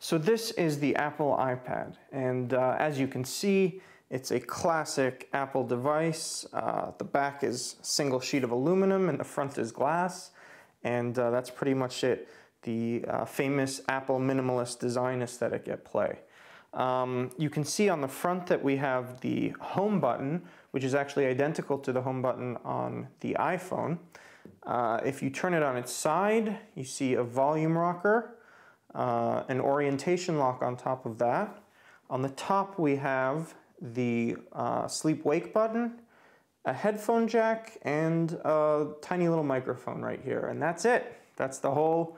So this is the Apple iPad, and as you can see, it's a classic Apple device. The back is a single sheet of aluminum and the front is glass, and that's pretty much it. The famous Apple minimalist design aesthetic at play. You can see on the front that we have the home button, which is actually identical to the home button on the iPhone. If you turn it on its side, you see a volume rocker, an orientation lock on top of that. On the top we have the sleep-wake button, a headphone jack, and a tiny little microphone right here. And that's it. That's the whole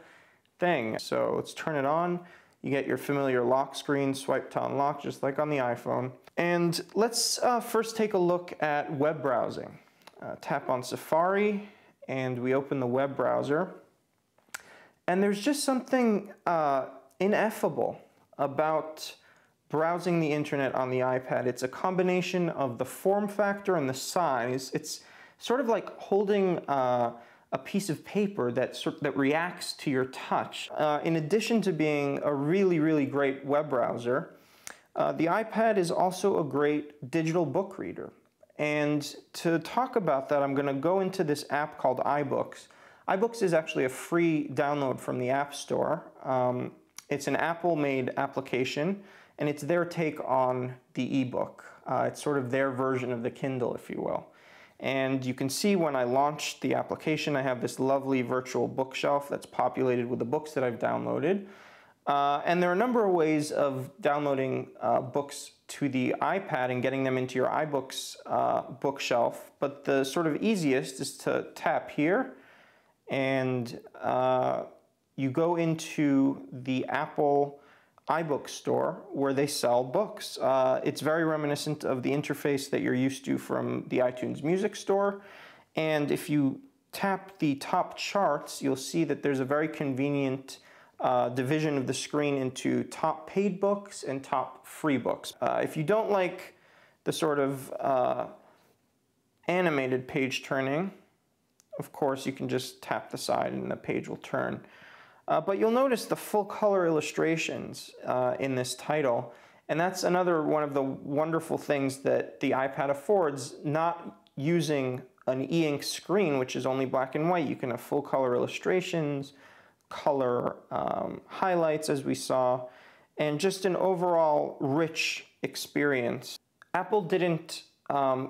thing. So let's turn it on. You get your familiar lock screen, swipe to unlock, just like on the iPhone. And let's first take a look at web browsing. Tap on Safari, and we open the web browser. And there's just something ineffable about browsing the internet on the iPad. It's a combination of the form factor and the size. It's sort of like holding a piece of paper that reacts to your touch. In addition to being a really, really great web browser, the iPad is also a great digital book reader. And to talk about that, I'm going to go into this app called iBooks. iBooks is actually a free download from the App Store. It's an Apple-made application, and it's their take on the ebook. It's sort of their version of the Kindle, if you will. And you can see when I launched the application, I have this lovely virtual bookshelf that's populated with the books that I've downloaded. And there are a number of ways of downloading books to the iPad and getting them into your iBooks bookshelf. But the sort of easiest is to tap here, and you go into the Apple iBook store where they sell books. It's very reminiscent of the interface that you're used to from the iTunes Music Store. And if you tap the top charts, you'll see that there's a very convenient division of the screen into top paid books and top free books. If you don't like the sort of animated page turning, of course you can just tap the side and the page will turn. But you'll notice the full color illustrations in this title, and that's another one of the wonderful things that the iPad affords, not using an e-ink screen, which is only black and white. You can have full color illustrations, color highlights, as we saw, and just an overall rich experience. Apple didn't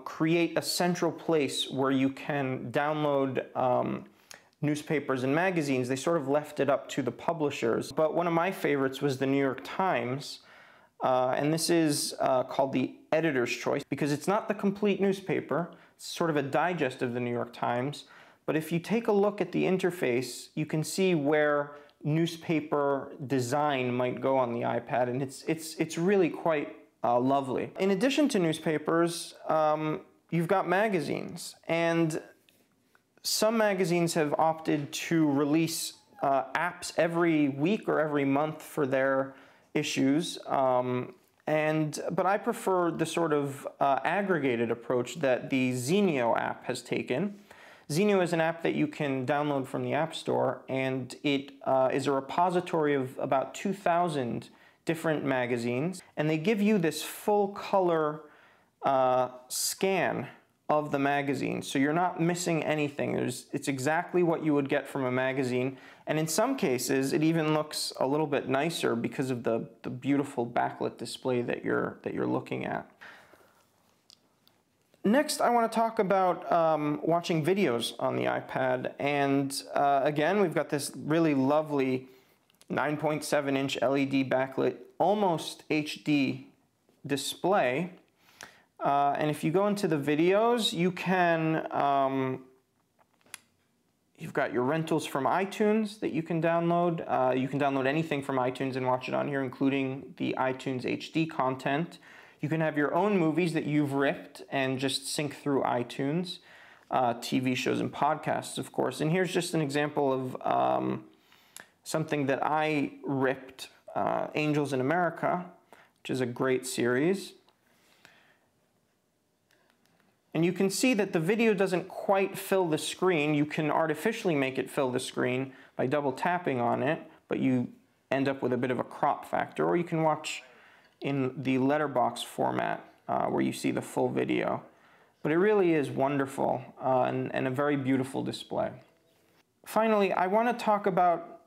create a central place where you can download newspapers and magazines. They sort of left it up to the publishers. But one of my favorites was the New York Times, and this is called the Editor's Choice because it's not the complete newspaper. It's sort of a digest of the New York Times. But if you take a look at the interface, you can see where newspaper design might go on the iPad, and it's really quite lovely. In addition to newspapers, you've got magazines, and some magazines have opted to release apps every week or every month for their issues, but I prefer the sort of aggregated approach that the Zenio app has taken. Zenio is an app that you can download from the App Store, and it is a repository of about 2,000 different magazines, and they give you this full color scan of the magazine, so you're not missing anything. It's exactly what you would get from a magazine, and in some cases it even looks a little bit nicer because of the beautiful backlit display that you're looking at. Next, I want to talk about watching videos on the iPad, and again, we've got this really lovely 9.7-inch LED backlit, almost HD display. And if you go into the videos, you can, you've got your rentals from iTunes that you can download. You can download anything from iTunes and watch it on here, including the iTunes HD content. You can have your own movies that you've ripped and just sync through iTunes, TV shows and podcasts, of course. And here's just an example of something that I ripped, Angels in America, which is a great series. And you can see that the video doesn't quite fill the screen. You can artificially make it fill the screen by double tapping on it, but you end up with a bit of a crop factor, or you can watch in the letterbox format where you see the full video. But it really is wonderful and a very beautiful display. Finally, I want to talk about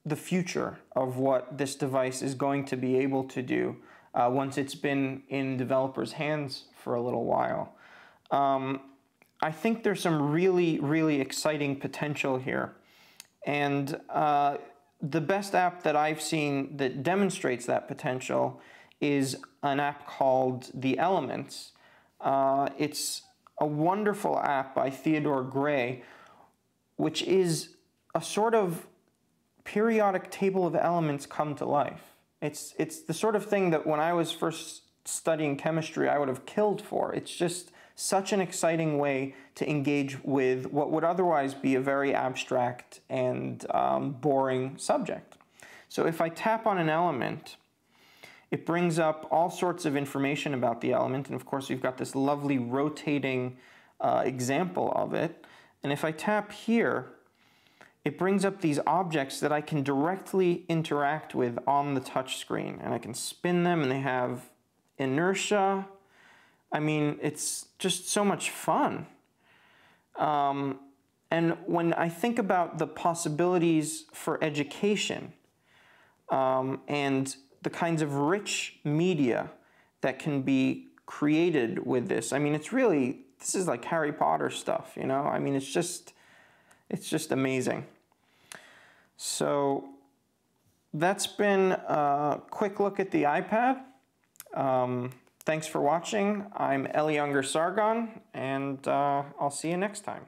the future of what this device is going to be able to do once it's been in developers' hands for a little while. I think there's some really exciting potential here. And the best app that I've seen that demonstrates that potential is an app called The Elements. It's a wonderful app by Theodore Gray, which is a sort of periodic table of elements come to life. It's the sort of thing that when I was first studying chemistry, I would have killed for. It's just such an exciting way to engage with what would otherwise be a very abstract and boring subject. So if I tap on an element, it brings up all sorts of information about the element, and of course we've got this lovely rotating example of it. And if I tap here, it brings up these objects that I can directly interact with on the touch screen, and I can spin them, and they have inertia. I mean, it's just so much fun. And when I think about the possibilities for education and the kinds of rich media that can be created with this, I mean, this is like Harry Potter stuff, you know? I mean, it's just amazing. So that's been a quick look at the iPad. Thanks for watching. I'm Ungar-Sargon, and I'll see you next time.